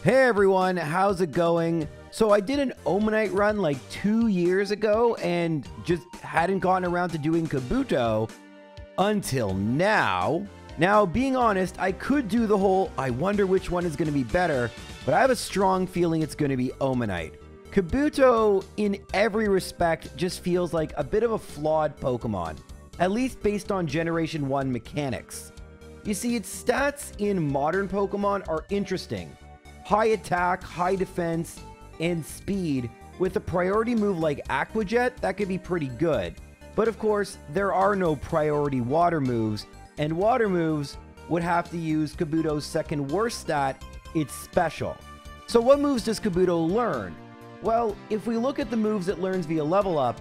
Hey everyone, how's it going? So I did an Omanite run like 2 years ago and just hadn't gotten around to doing Kabuto until now. Now, being honest, I could do the whole I wonder which one is going to be better, but I have a strong feeling it's going to be Omanite. Kabuto, in every respect, just feels like a bit of a flawed Pokemon, at least based on Generation 1 mechanics. You see, its stats in modern Pokemon are interesting. High attack, high defense, and speed. With a priority move like Aqua Jet, that could be pretty good. But of course, there are no priority water moves, and water moves would have to use Kabuto's second worst stat, its special. So what moves does Kabuto learn? Well, if we look at the moves it learns via level up,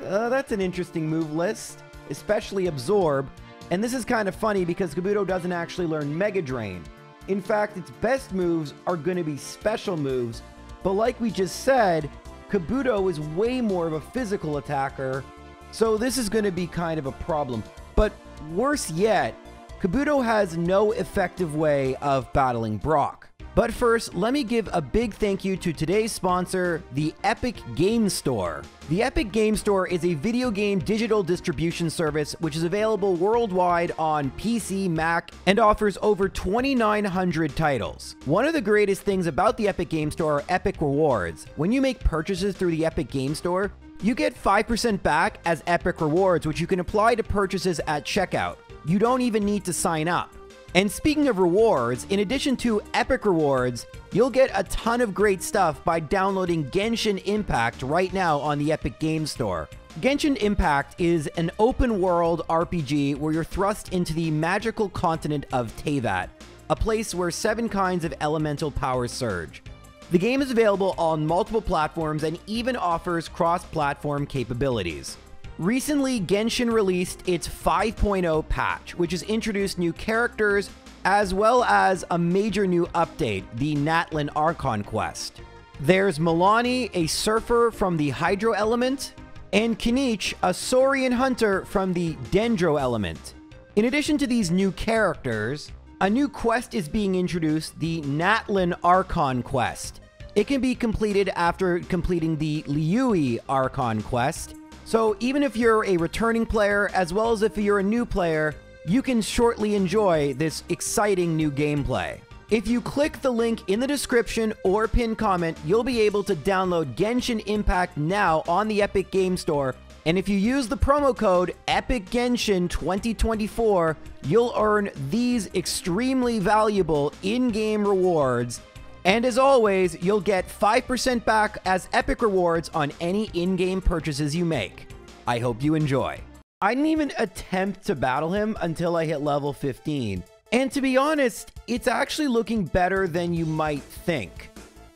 that's an interesting move list, especially Absorb. And this is kind of funny because Kabuto doesn't actually learn Mega Drain. In fact, its best moves are going to be special moves, but like we just said, Kabuto is way more of a physical attacker, so this is going to be kind of a problem. But worse yet, Kabuto has no effective way of battling Brock. But first, let me give a big thank you to today's sponsor, the Epic Game Store. The Epic Game Store is a video game digital distribution service which is available worldwide on PC, Mac, and offers over 2,900 titles. One of the greatest things about the Epic Game Store are Epic Rewards. When you make purchases through the Epic Game Store, you get 5% back as Epic Rewards, which you can apply to purchases at checkout. You don't even need to sign up. And speaking of rewards, in addition to Epic Rewards, you'll get a ton of great stuff by downloading Genshin Impact right now on the Epic Game Store. Genshin Impact is an open-world RPG where you're thrust into the magical continent of Teyvat, a place where 7 kinds of elemental powers surge. The game is available on multiple platforms and even offers cross-platform capabilities. Recently, Genshin released its 5.0 patch, which has introduced new characters, as well as a major new update, the Natlan Archon quest. There's Milani, a surfer from the Hydro element, and Kinich, a Saurian hunter from the Dendro element. In addition to these new characters, a new quest is being introduced, the Natlan Archon quest. It can be completed after completing the Liyue Archon quest. So even if you're a returning player, as well as if you're a new player, you can shortly enjoy this exciting new gameplay. If you click the link in the description or pinned comment, you'll be able to download Genshin Impact now on the Epic Game Store. And if you use the promo code EPICGENSHIN2024, you'll earn these extremely valuable in-game rewards. And as always, you'll get 5% back as Epic Rewards on any in-game purchases you make. I hope you enjoy. I didn't even attempt to battle him until I hit level 15. And to be honest, it's actually looking better than you might think.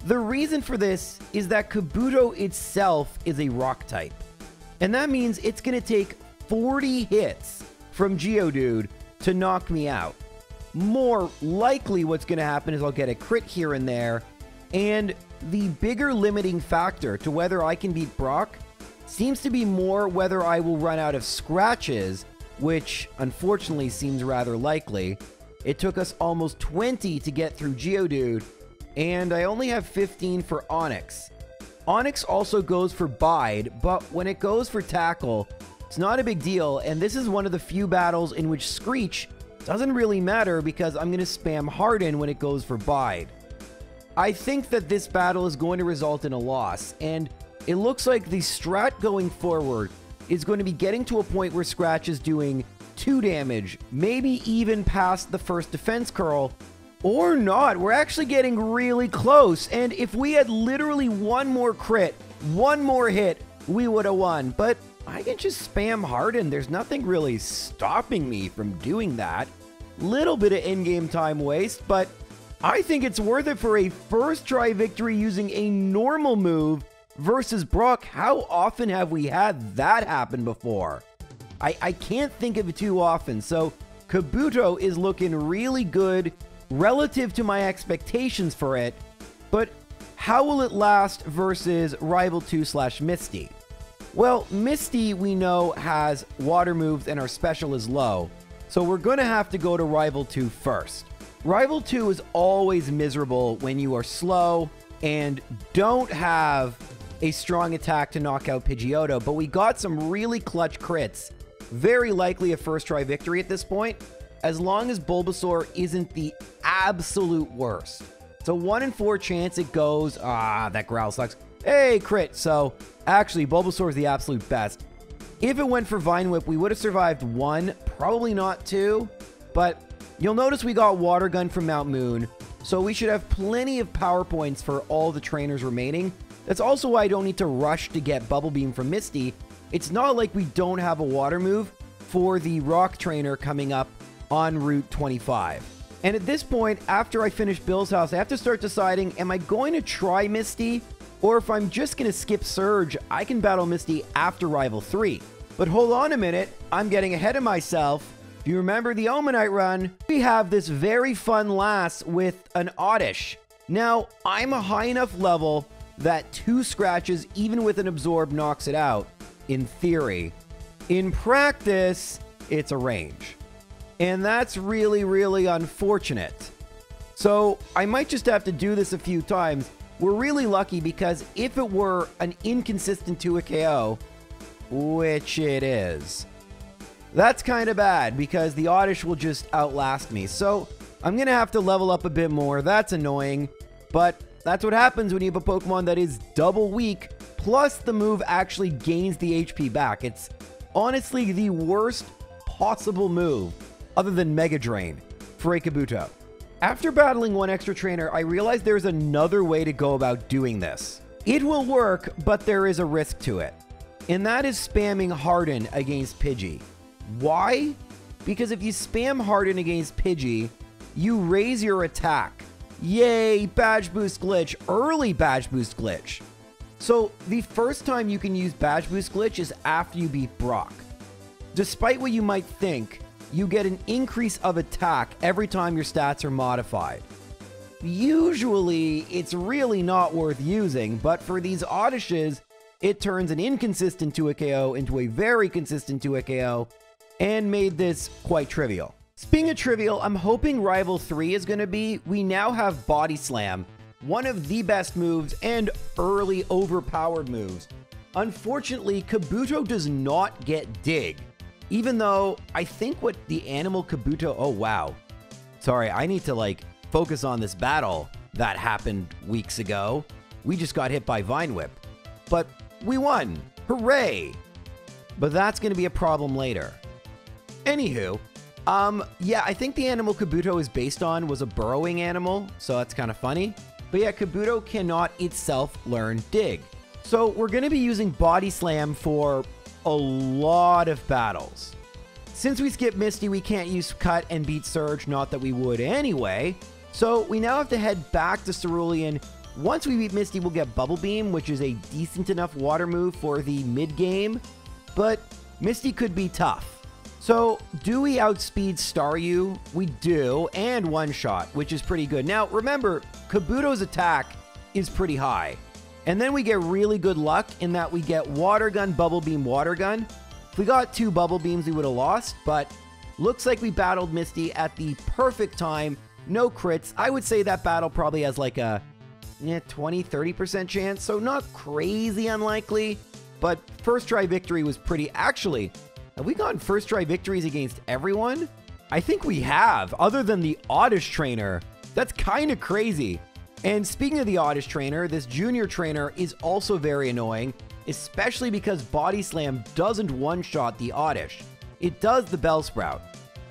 The reason for this is that Kabuto itself is a rock type. And that means it's going to take 40 hits from Geodude to knock me out. More likely what's going to happen is I'll get a crit here and there, and the bigger limiting factor to whether I can beat Brock seems to be more whether I will run out of scratches, which unfortunately seems rather likely. It took us almost 20 to get through Geodude, and I only have 15 for Onix. Onix also goes for Bide, but when it goes for Tackle, it's not a big deal, and this is one of the few battles in which Screech doesn't really matter because I'm going to spam Harden when it goes for Bide. I think that this battle is going to result in a loss, and it looks like the strat going forward is going to be getting to a point where Scratch is doing 2 damage, maybe even past the first defense curl, or not. We're actually getting really close, and if we had literally one more crit, one more hit, we would have won, but I can just spam Harden. There's nothing really stopping me from doing that. Little bit of in-game time waste, but I think it's worth it for a first try victory using a normal move versus Brock. How often have we had that happen before? I can't think of it too often, so Kabuto is looking really good relative to my expectations for it, but how will it last versus Rival 2/Misty? Well, Misty, we know, has water moves and our special is low, so we're going to have to go to Rival 2 first. Rival 2 is always miserable when you are slow and don't have a strong attack to knock out Pidgeotto, but we got some really clutch crits. Very likely a first try victory at this point, as long as Bulbasaur isn't the absolute worst. It's a 1 in 4 chance it goes, that growl sucks. Hey, crit. So actually, Bulbasaur is the absolute best. If it went for Vine Whip, we would have survived 1, probably not 2, but you'll notice we got Water Gun from Mount Moon, so we should have plenty of power points for all the trainers remaining. That's also why I don't need to rush to get Bubble Beam from Misty. It's not like we don't have a water move for the Rock Trainer coming up on Route 25. And at this point, after I finish Bill's house, I have to start deciding, am I going to try Misty? Or if I'm just going to skip Surge, I can battle Misty after Rival 3. But hold on a minute, I'm getting ahead of myself. If you remember the Omanite run, we have this very fun last with an Oddish. Now, I'm a high enough level that 2 scratches, even with an Absorb, knocks it out, in theory. In practice, it's a range. And that's really, really unfortunate. So I might just have to do this a few times. We're really lucky because if it were an inconsistent 2 KO, which it is, that's kind of bad because the Oddish will just outlast me. So I'm going to have to level up a bit more. That's annoying, but that's what happens when you have a Pokemon that is double weak, plus the move actually gains the HP back. It's honestly the worst possible move, other than Mega Drain, for a Kabuto. After battling 1 extra trainer, I realized there's another way to go about doing this. It will work, but there is a risk to it. And that is spamming Harden against Pidgey. Why? Because if you spam Harden against Pidgey, you raise your attack. Yay, Badge Boost Glitch, early Badge Boost Glitch. So the first time you can use Badge Boost Glitch is after you beat Brock. Despite what you might think, you get an increase of attack every time your stats are modified. Usually, it's really not worth using, but for these Oddishes, it turns an inconsistent 2 KO into a very consistent 2 KO, and made this quite trivial. Speaking of trivial, I'm hoping Rival 3 is going to be, we now have Body Slam, one of the best moves and early overpowered moves. Unfortunately, Kabuto does not get Dig, even though I think what the animal Kabuto, oh wow. Sorry, I need to focus on this battle that happened weeks ago. We just got hit by Vine Whip, but we won, hooray. But that's going to be a problem later. Anywho, yeah, I think the animal Kabuto is based on was a burrowing animal, so that's kind of funny. But yeah, Kabuto cannot itself learn Dig. So we're going to be using Body Slam for a lot of battles. Since we skipped Misty, we can't use Cut and beat Surge, not that we would anyway. So we now have to head back to Cerulean. Once we beat Misty, we'll get Bubble Beam, which is a decent enough water move for the mid-game. But Misty could be tough. So, do we outspeed Staryu? We do, and one-shot, which is pretty good. Now, remember, Kabuto's attack is pretty high. And then we get really good luck in that we get Water Gun, Bubble Beam, Water Gun. If we got 2 Bubble Beams, we would have lost, but looks like we battled Misty at the perfect time. No crits. I would say that battle probably has like a 20-30% chance, so not crazy unlikely, but first try victory was pretty... Actually, have we gotten first try victories against everyone? I think we have, other than the Oddish trainer. That's kind of crazy. And speaking of the Oddish trainer, this junior trainer is also very annoying, especially because Body Slam doesn't one-shot the Oddish. It does the Bellsprout.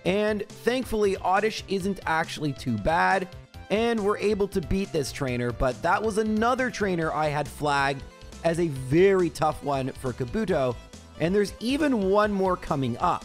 And thankfully, Oddish isn't actually too bad, and we're able to beat this trainer, but that was another trainer I had flagged as a very tough one for Kabuto, and there's even one more coming up.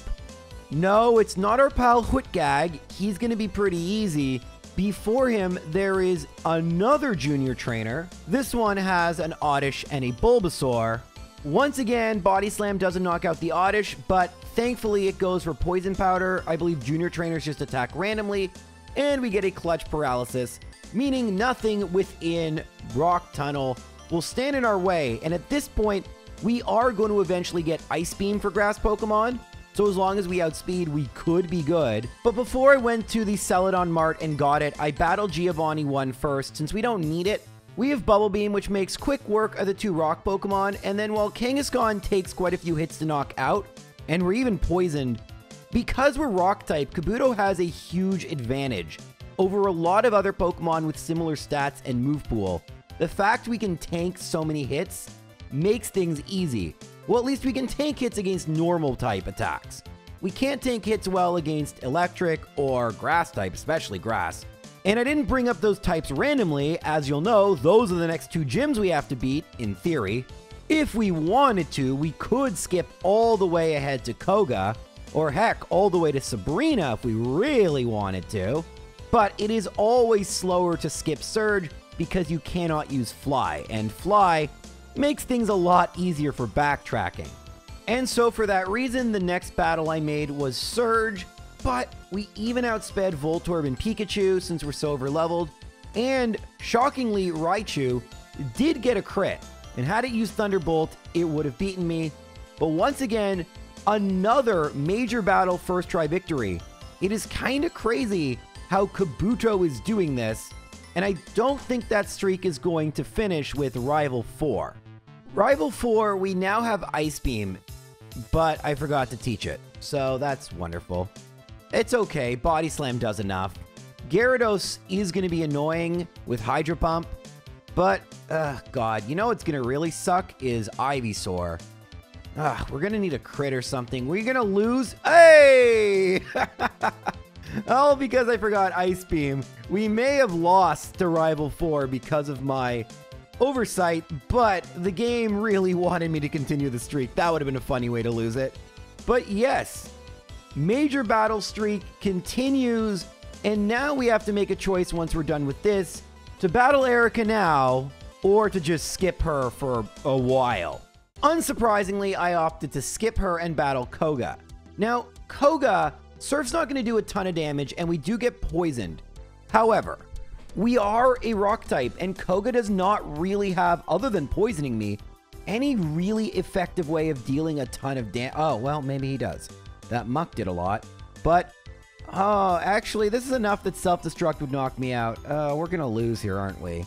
No, it's not our pal Hutgag. He's going to be pretty easy. Before him, there is another junior trainer. This one has an Oddish and a Bulbasaur. Once again, Body Slam doesn't knock out the Oddish, but thankfully it goes for Poison Powder. I believe junior trainers just attack randomly, and we get a Clutch Paralysis, meaning nothing within Rock Tunnel will stand in our way. And at this point, we are going to eventually get Ice Beam for grass Pokemon, So as long as we outspeed, we could be good. But before I went to the Celadon Mart and got it, I battled Giovanni 1 first. Since we don't need it, we have Bubble Beam, which makes quick work of the 2 rock Pokemon. And then while Kangaskhan takes quite a few hits to knock out, and we're even poisoned, because we're rock type, Kabuto has a huge advantage over a lot of other Pokemon with similar stats and move pool. The fact we can tank so many hits makes things easy. Well, at least we can tank hits against normal type attacks. We can't tank hits well against electric or grass type, especially grass. And I didn't bring up those types randomly. As you'll know, those are the next 2 gyms we have to beat, in theory. If we wanted to, we could skip all the way ahead to Koga, or heck, all the way to Sabrina if we really wanted to. But it is always slower to skip Surge because you cannot use Fly, and Fly makes things a lot easier for backtracking. And so for that reason, the next battle I made was Surge, but we even outsped Voltorb and Pikachu since we're so overleveled, and shockingly, Raichu did get a crit, and had it used Thunderbolt, it would have beaten me. But once again, another major battle first try victory. It is kind of crazy how Kabuto is doing this, and I don't think that streak is going to finish with Rival 4. Rival 4, we now have Ice Beam, but I forgot to teach it, so that's wonderful. It's okay, Body Slam does enough. Gyarados is going to be annoying with Hydro Pump, but, God, you know what's going to really suck is Ivysaur. We're going to need a crit or something. We're going to lose. Hey! All because I forgot Ice Beam. We may have lost to Rival 4 because of my oversight, but the game really wanted me to continue the streak. That would have been a funny way to lose it. But yes, major battle streak continues, and now we have to make a choice once we're done with this, to battle Erica now, or to just skip her for a while. Unsurprisingly, I opted to skip her and battle Koga. Now, Koga, Surf's not going to do a ton of damage, and we do get poisoned. However, we are a rock type, and Koga does not really have, other than poisoning me, any really effective way of dealing a ton of damage. Oh, well, maybe he does. That Muck did a lot. But, oh, actually, this is enough that Self-Destruct would knock me out. We're going to lose here, aren't we?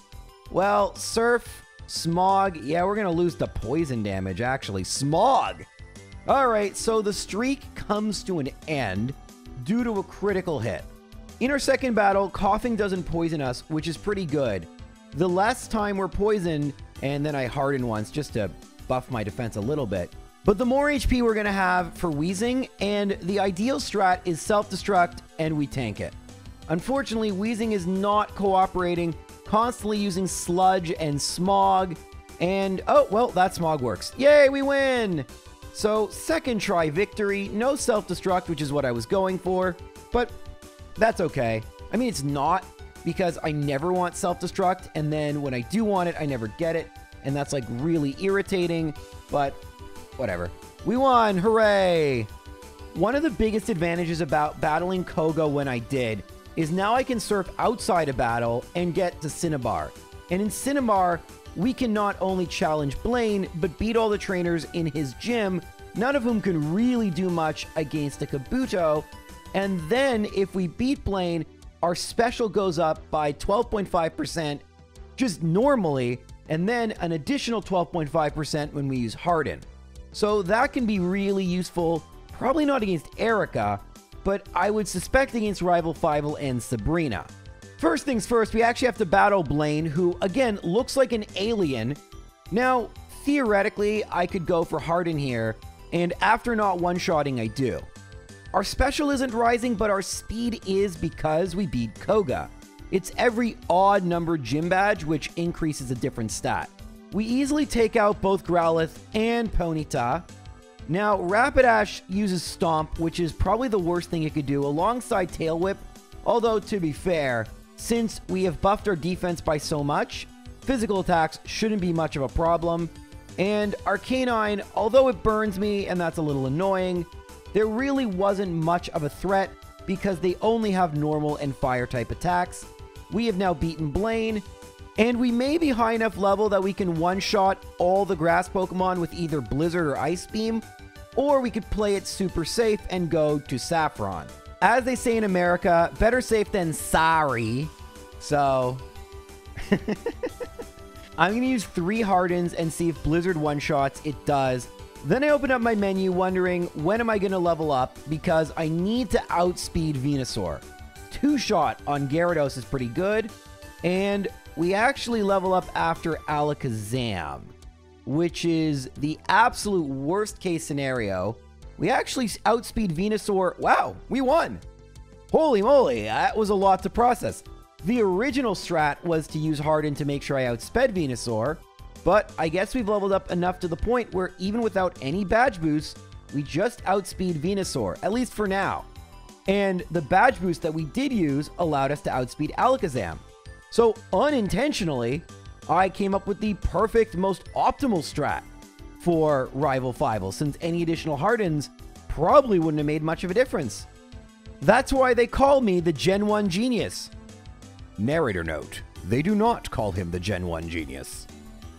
Well, Surf, Smog, yeah, we're going to lose to poison damage, actually. Smog! Alright, so the streak comes to an end due to a critical hit. In our second battle, Coughing doesn't poison us, which is pretty good. The less time we're poisoned, and then I harden once just to buff my defense a little bit. But the more HP we're going to have for Weezing, and the ideal strat is Self-Destruct, and we tank it. Unfortunately, Weezing is not cooperating, constantly using Sludge and Smog, and oh, well, that Smog works. Yay, we win! So, second try victory, no Self-Destruct, which is what I was going for, but that's okay. I mean, it's not, because I never want Self-Destruct, and then when I do want it, I never get it, and that's like really irritating, but whatever. We won, hooray! One of the biggest advantages about battling Koga when I did is now I can surf outside a battle and get to Cinnabar. And in Cinnabar, we can not only challenge Blaine, but beat all the trainers in his gym, none of whom can really do much against a Kabuto. And then, if we beat Blaine, our special goes up by 12.5% just normally, and then an additional 12.5% when we use Harden. So that can be really useful, probably not against Erica, but I would suspect against Rival Fivel and Sabrina. First things first, we actually have to battle Blaine, who, again, looks like an alien. Now, theoretically, I could go for Harden here, and after not one-shotting, I do. Our special isn't rising, but our speed is because we beat Koga. It's every odd-numbered gym badge, which increases a different stat. We easily take out both Growlithe and Ponyta. Now, Rapidash uses Stomp, which is probably the worst thing it could do, alongside Tail Whip, although, to be fair, since we have buffed our defense by so much, physical attacks shouldn't be much of a problem. And Arcanine, although it burns me, and that's a little annoying, there really wasn't much of a threat because they only have normal and fire-type attacks. We have now beaten Blaine, and we may be high enough level that we can one-shot all the grass Pokemon with either Blizzard or Ice Beam, or we could play it super safe and go to Saffron. As they say in America, better safe than sorry. So I'm going to use 3 Hardens and see if Blizzard one-shots. It does. Then I open up my menu wondering when am I going to level up because I need to outspeed Venusaur. 2-shot on Gyarados is pretty good. And we actually level up after Alakazam, which is the absolute worst case scenario. We actually outspeed Venusaur. Wow, we won. Holy moly, that was a lot to process. The original strat was to use Harden to make sure I outsped Venusaur, but I guess we've leveled up enough to the point where even without any badge boosts, we just outspeed Venusaur, at least for now. And the badge boost that we did use allowed us to outspeed Alakazam. So unintentionally, I came up with the perfect, most optimal strat for Rival Fivel, since any additional Hardens probably wouldn't have made much of a difference. That's why they call me the Gen 1 Genius. Narrator note, they do not call him the Gen 1 Genius.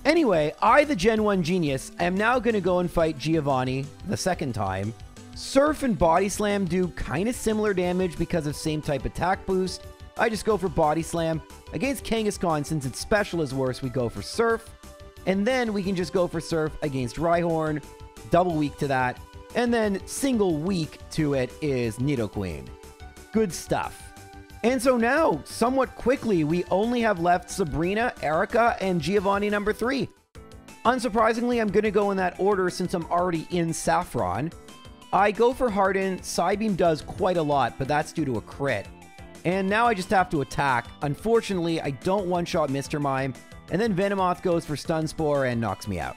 Anyway, I, the Gen 1 Genius, am now going to go and fight Giovanni the second time. Surf and Body Slam do kind of similar damage because of same type attack boost. I just go for Body Slam. Against Kangaskhan, since its special is worse, we go for Surf. And then we can just go for Surf against Rhyhorn, double weak to that. And then single weak to it is Nidoqueen. Good stuff. And so now, somewhat quickly, we only have left Sabrina, Erica, and Giovanni number 3. Unsurprisingly, I'm going to go in that order since I'm already in Saffron. I go for Harden. Psybeam does quite a lot, but that's due to a crit. And now I just have to attack. Unfortunately, I don't one-shot Mr. Mime, and then Venomoth goes for Stun Spore and knocks me out.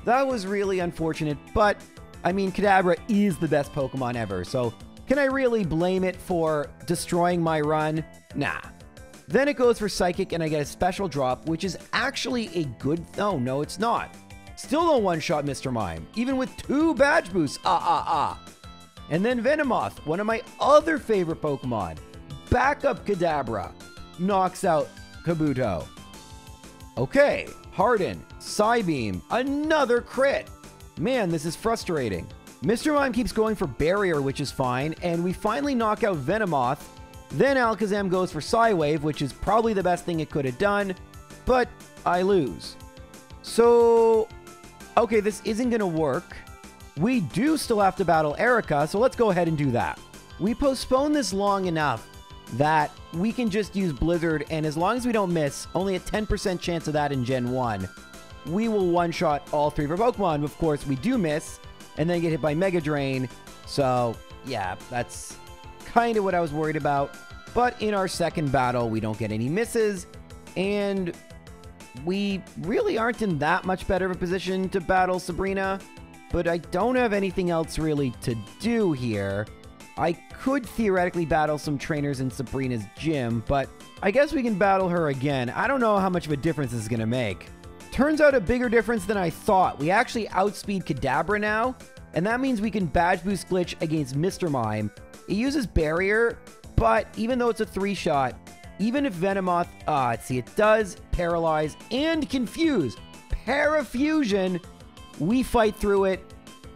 That was really unfortunate, but, I mean, Kadabra is the best Pokemon ever, so can I really blame it for destroying my run? Nah. Then it goes for Psychic, and I get a special drop, which is actually a good... Oh, no, it's not. Still don't one-shot Mr. Mime, even with 2 badge boosts. And then Venomoth, one of my other favorite Pokemon, backup Kadabra, knocks out Kabuto. Okay, Harden, Psybeam, another crit. Man, this is frustrating. Mr. Mime keeps going for Barrier, which is fine, and we finally knock out Venomoth. Then Alakazam goes for Psywave, which is probably the best thing it could have done, but I lose. So, okay, this isn't going to work. We do still have to battle Erica, so let's go ahead and do that. We postponed this long enough that we can just use Blizzard, and as long as we don't miss, only a 10% chance of that in Gen 1, we will one-shot all 3 of our Pokemon. Of course, we do miss, and then get hit by Mega Drain. So, yeah, that's kind of what I was worried about. But in our second battle, we don't get any misses, and we really aren't in that much better of a position to battle Sabrina. But I don't have anything else really to do here. I could theoretically battle some trainers in Sabrina's gym, but I guess we can battle her again. I don't know how much of a difference this is going to make. Turns out a bigger difference than I thought. We actually outspeed Kadabra now, and that means we can badge boost Glitch against Mr. Mime. It uses Barrier, but even though it's a 3-shot, even if Venomoth, see, it does Paralyze and Confuse. Parafusion, we fight through it,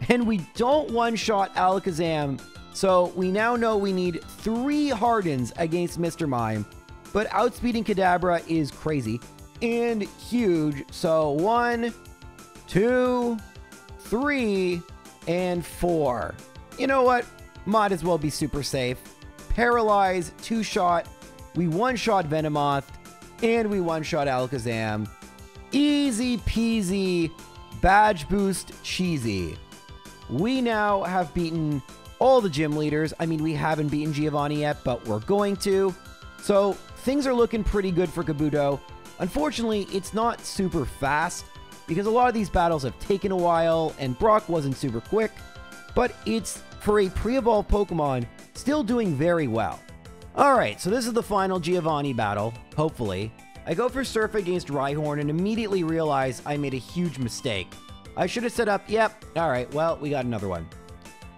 and we don't one-shot Alakazam. So we now know we need 3 Hardens against Mr. Mime, but outspeeding Kadabra is crazy and huge. So 1, 2, 3, and 4. You know what? Might as well be super safe. Paralyze, 2-shot. We one-shot Venomoth, and we one-shot Alakazam. Easy peasy, badge boost cheesy. We now have beaten all the gym leaders. I mean, we haven't beaten Giovanni yet, but we're going to. So things are looking pretty good for Kabuto. Unfortunately, it's not super fast because a lot of these battles have taken a while and Brock wasn't super quick, but it's, for a pre-evolved Pokemon, still doing very well. Alright, so this is the final Giovanni battle, hopefully. I go for Surf against Rhyhorn and immediately realize I made a huge mistake. I should have set up, yep, alright, well, we got another one.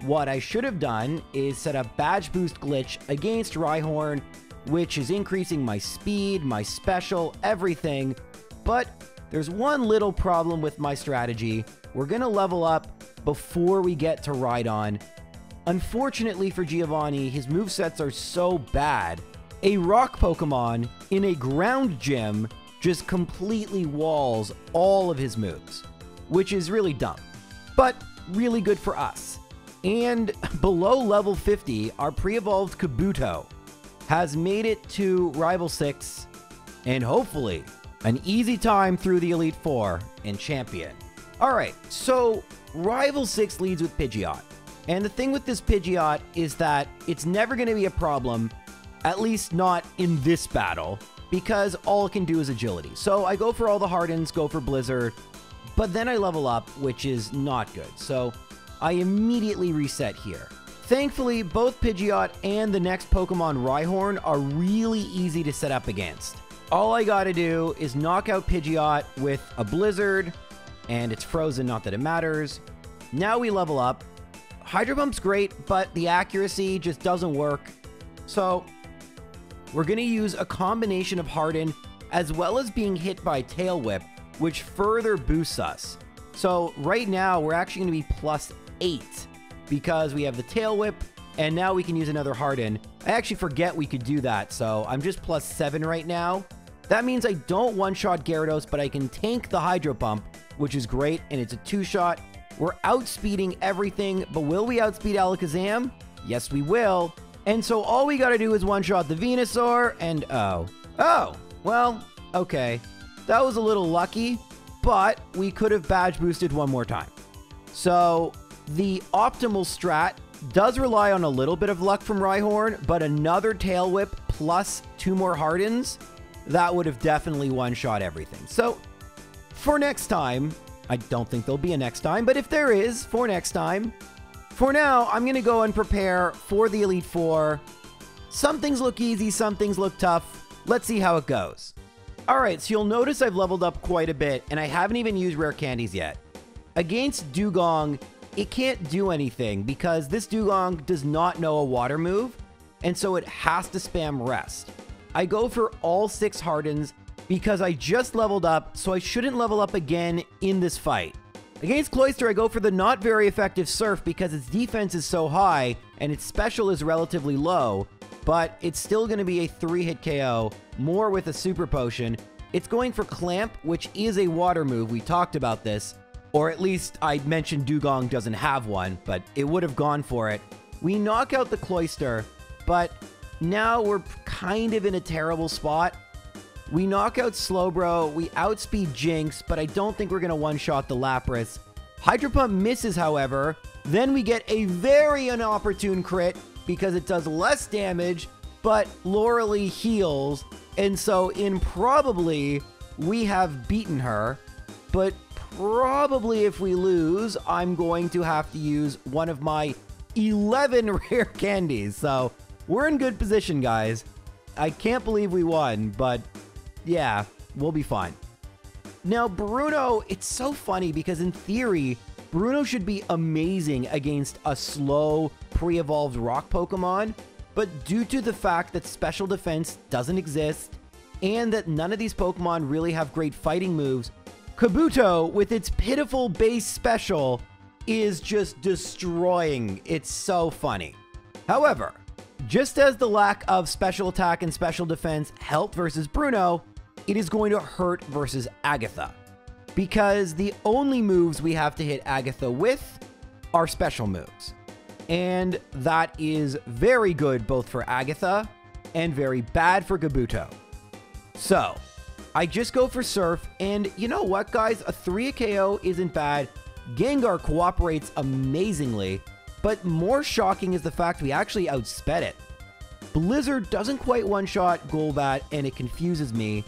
What I should have done is set up Badge Boost Glitch against Rhyhorn, which is increasing my speed, my special, everything. But there's one little problem with my strategy. We're going to level up before we get to Rhydon. Unfortunately for Giovanni, his movesets are so bad. A rock Pokemon in a ground gym just completely walls all of his moves, which is really dumb, but really good for us. And below level 50, our pre-evolved Kabuto has made it to Rival 6, and hopefully an easy time through the Elite Four and Champion. Alright, so Rival 6 leads with Pidgeot. And the thing with this Pidgeot is that it's never going to be a problem, at least not in this battle, because all it can do is agility. So I go for all the Hardens, go for Blizzard, but then I level up, which is not good. So I immediately reset here. Thankfully, both Pidgeot and the next Pokemon Rhyhorn are really easy to set up against. All I gotta do is knock out Pidgeot with a Blizzard, and it's frozen, not that it matters. Now we level up. Hydro Pump's great, but the accuracy just doesn't work. So we're going to use a combination of Harden as well as being hit by Tail Whip, which further boosts us. So right now we're actually going to be +8 because we have the Tail Whip and now we can use another Harden. I actually forget we could do that, so I'm just +7 right now. That means I don't one-shot Gyarados, but I can tank the Hydro Pump, which is great, and it's a 2-shot. We're outspeeding everything, but will we outspeed Alakazam? Yes, we will. And so all we gotta do is one-shot the Venusaur, and oh, well, okay. That was a little lucky, but we could have badge boosted one more time. So the optimal strat does rely on a little bit of luck from Rhyhorn, but another Tail Whip plus 2 more Hardens, that would have definitely one-shot everything. So for next time, I don't think there'll be a next time, but if there is, for next time, for now, I'm going to go and prepare for the Elite Four. Some things look easy, some things look tough. Let's see how it goes. Alright, so you'll notice I've leveled up quite a bit, and I haven't even used rare candies yet. Against Dugong, it can't do anything because this Dugong does not know a water move, and so it has to spam Rest. I go for all 6 Hardens because I just leveled up, so I shouldn't level up again in this fight. Against Cloyster, I go for the not very effective Surf because its defense is so high and its special is relatively low, but it's still going to be a 3-hit KO, more with a Super Potion. It's going for Clamp, which is a water move. We talked about this, or at least I mentioned Dugong doesn't have one, but it would have gone for it. We knock out the Cloyster, but now we're kind of in a terrible spot. We knock out Slowbro, we outspeed Jinx, but I don't think we're going to one-shot the Lapras. Hydro Pump misses, however. Then we get a very inopportune crit because it does less damage, but Lorelie heals. And so improbably, we have beaten her. But probably if we lose, I'm going to have to use one of my 11 rare candies. So we're in good position, guys. I can't believe we won, but yeah, we'll be fine. Now, Bruno, it's so funny because in theory, Bruno should be amazing against a slow, pre-evolved rock Pokemon, but due to the fact that special defense doesn't exist and that none of these Pokemon really have great fighting moves, Kabuto, with its pitiful base special, is just destroying. It's so funny. However, just as the lack of special attack and special defense help versus Bruno, it is going to hurt versus Agatha, because the only moves we have to hit Agatha with are special moves. And that is very good both for Agatha and very bad for Kabuto. So I just go for Surf, and you know what, guys? A 3 KO isn't bad. Gengar cooperates amazingly, but more shocking is the fact we actually outsped it. Blizzard doesn't quite one-shot Golbat, and it confuses me.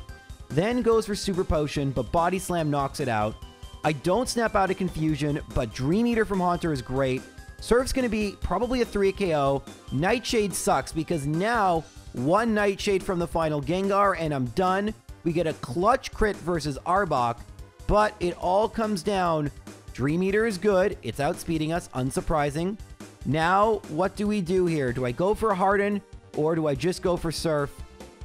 Then goes for Super Potion, but Body Slam knocks it out. I don't snap out of confusion, but Dream Eater from Haunter is great. Surf's going to be probably a 3 KO. Nightshade sucks because now one Nightshade from the final Gengar and I'm done. We get a clutch crit versus Arbok, but it all comes down. Dream Eater is good. It's outspeeding us, unsurprising. Now, what do we do here? Do I go for Harden or do I just go for Surf?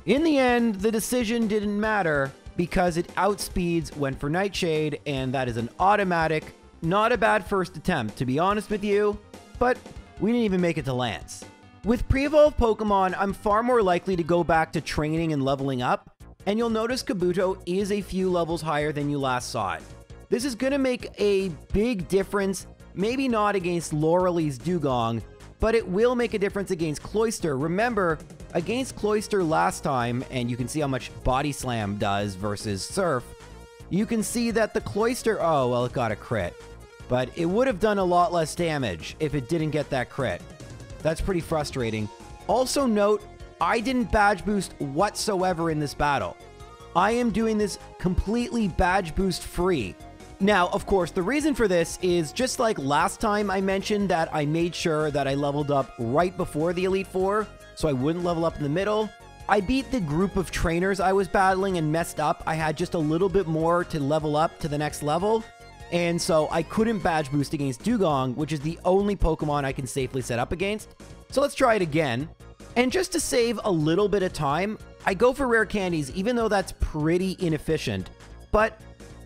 In the end, the decision didn't matter because it outspeeds, went for Nightshade, and that is an automatic not a bad first attempt, to be honest with you, but we didn't even make it to Lance. With pre-evolved Pokemon, I'm far more likely to go back to training and leveling up, and you'll notice Kabuto is a few levels higher than you last saw it. This is going to make a big difference, maybe not against Loreley's Dugong, but it will make a difference against Cloyster. Remember, against Cloyster last time, and you can see how much Body Slam does versus Surf, you can see that the Cloyster, oh, well, it got a crit. But it would have done a lot less damage if it didn't get that crit. That's pretty frustrating. Also note, I didn't badge boost whatsoever in this battle. I am doing this completely badge boost free. Now, of course, the reason for this is just like last time I mentioned that I made sure that I leveled up right before the Elite Four, so I wouldn't level up in the middle. I beat the group of trainers I was battling and messed up. I had just a little bit more to level up to the next level, and so I couldn't badge boost against Dugong, which is the only Pokemon I can safely set up against. So let's try it again. And just to save a little bit of time, I go for rare candies, even though that's pretty inefficient. But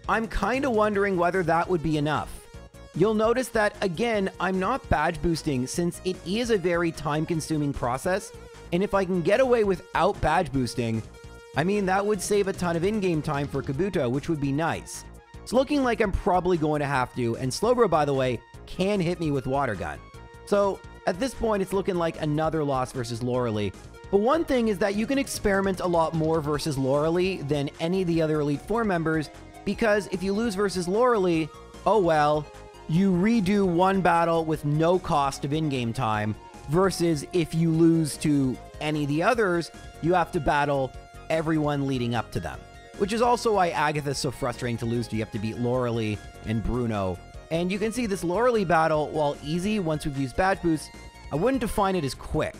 I'm kind of wondering whether that would be enough. You'll notice that, again, I'm not badge boosting since it is a very time-consuming process, and if I can get away without badge boosting, I mean, that would save a ton of in-game time for Kabuto, which would be nice. It's looking like I'm probably going to have to, and Slowbro, by the way, can hit me with Water Gun. So, at this point, it's looking like another loss versus Loreley. But one thing is that you can experiment a lot more versus Loreley than any of the other Elite Four members, because if you lose versus Loreley, oh well, you redo one battle with no cost of in-game time, versus if you lose to any of the others, you have to battle everyone leading up to them. Which is also why Agatha's so frustrating to lose to. You have to beat Loreley and Bruno. And you can see this Loreley battle, while easy once we've used badge boost, I wouldn't define it as quick.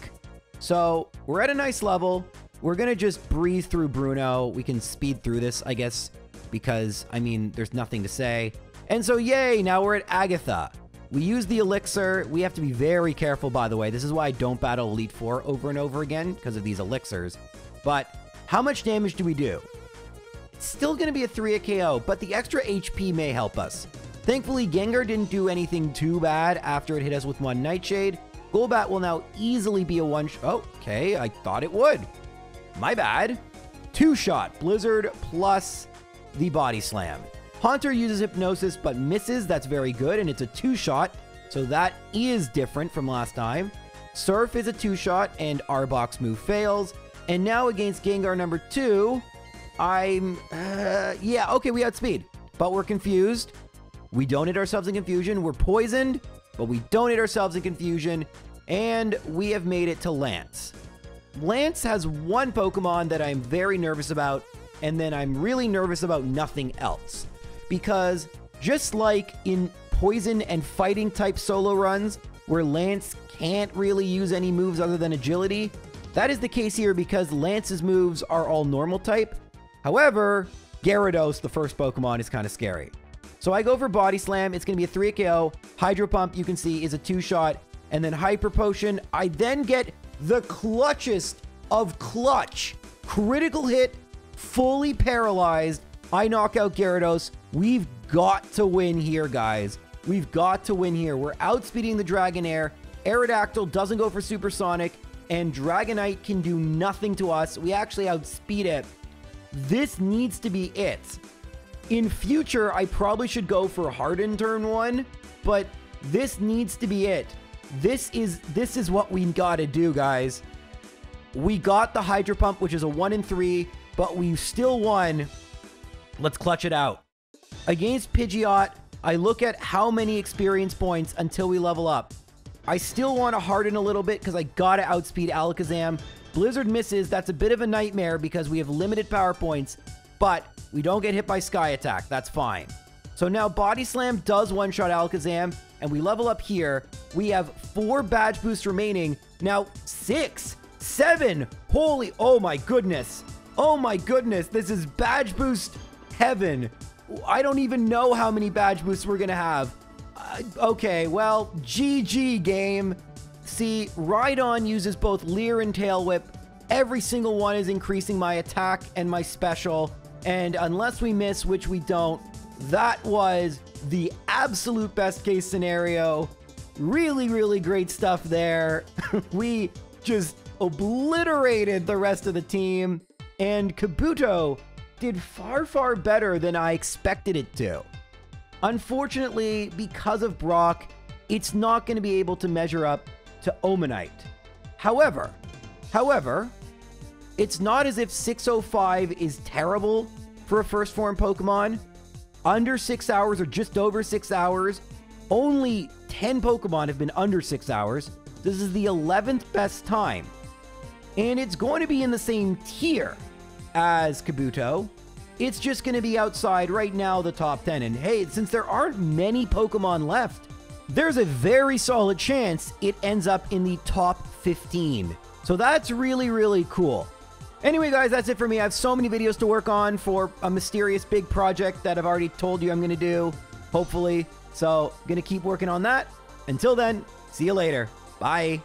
So we're at a nice level. We're going to just breeze through Bruno. We can speed through this, I guess, because, I mean, there's nothing to say. And so, yay, now we're at Agatha. We use the Elixir. We have to be very careful, by the way. This is why I don't battle Elite Four over and over again, because of these Elixirs. But how much damage do we do? It's still going to be a 3-hit KO, but the extra HP may help us. Thankfully, Gengar didn't do anything too bad after it hit us with one Nightshade. Golbat will now easily be a one-shot. Oh, okay, I thought it would. My bad. Two-shot Blizzard plus the Body Slam. Haunter uses Hypnosis but misses. That's very good, and it's a two-shot, so that is different from last time. Surf is a two-shot, and Arbok's move fails. And now against Gengar number 2, yeah, okay, we outspeed, but we're confused. We don't hit ourselves in confusion. We're poisoned, but we don't hit ourselves in confusion, and we have made it to Lance. Lance has one Pokemon that I'm very nervous about, and then I'm really nervous about nothing else. Because just like in Poison and Fighting type solo runs, where Lance can't really use any moves other than Agility, that is the case here because Lance's moves are all normal type. However, Gyarados, the first Pokemon, is kind of scary. So I go for Body Slam. It's going to be a 3-hit KO. Hydro Pump, you can see, is a 2-shot. And then Hyper Potion. I then get the clutchest of clutch. Critical hit, fully paralyzed. I knock out Gyarados. We've got to win here, guys. We've got to win here. We're outspeeding the Dragonair. Aerodactyl doesn't go for Supersonic. And Dragonite can do nothing to us. We actually outspeed it. This needs to be it. In future, I probably should go for Harden turn 1, but this needs to be it. This is what we gotta do, guys. We got the Hydro Pump, which is a 1 in 3, but we still won. Let's clutch it out. Against Pidgeot, I look at how many experience points until we level up. I still want to harden a little bit because I gotta outspeed Alakazam. Blizzard misses. That's a bit of a nightmare because we have limited power points, but we don't get hit by Sky Attack. That's fine. So now Body Slam does one-shot Alakazam, and we level up here. We have 4 badge boosts remaining. Now 6, 7. Holy, oh my goodness. Oh my goodness. This is badge boost heaven. I don't even know how many badge boosts we're going to have. Okay, well, GG game. See, Rhydon uses both Leer and Tail Whip. Every single one is increasing my attack and my special. And unless we miss, which we don't, that was the absolute best case scenario. Really, really great stuff there. We just obliterated the rest of the team, and Kabuto did far, far better than I expected it to. Unfortunately, because of Brock, it's not going to be able to measure up to Omanite. However, it's not as if 605 is terrible for a first form Pokemon. Under 6 hours or just over 6 hours, only 10 Pokemon have been under 6 hours. This is the 11th best time. And it's going to be in the same tier as Kabuto. It's just going to be outside right now the top 10. And hey, since there aren't many Pokemon left, there's a very solid chance it ends up in the top 15. So that's really, really cool. Anyway, guys, that's it for me. I have so many videos to work on for a mysterious big project that I've already told you I'm going to do, hopefully. So, going to keep working on that. Until then, see you later. Bye.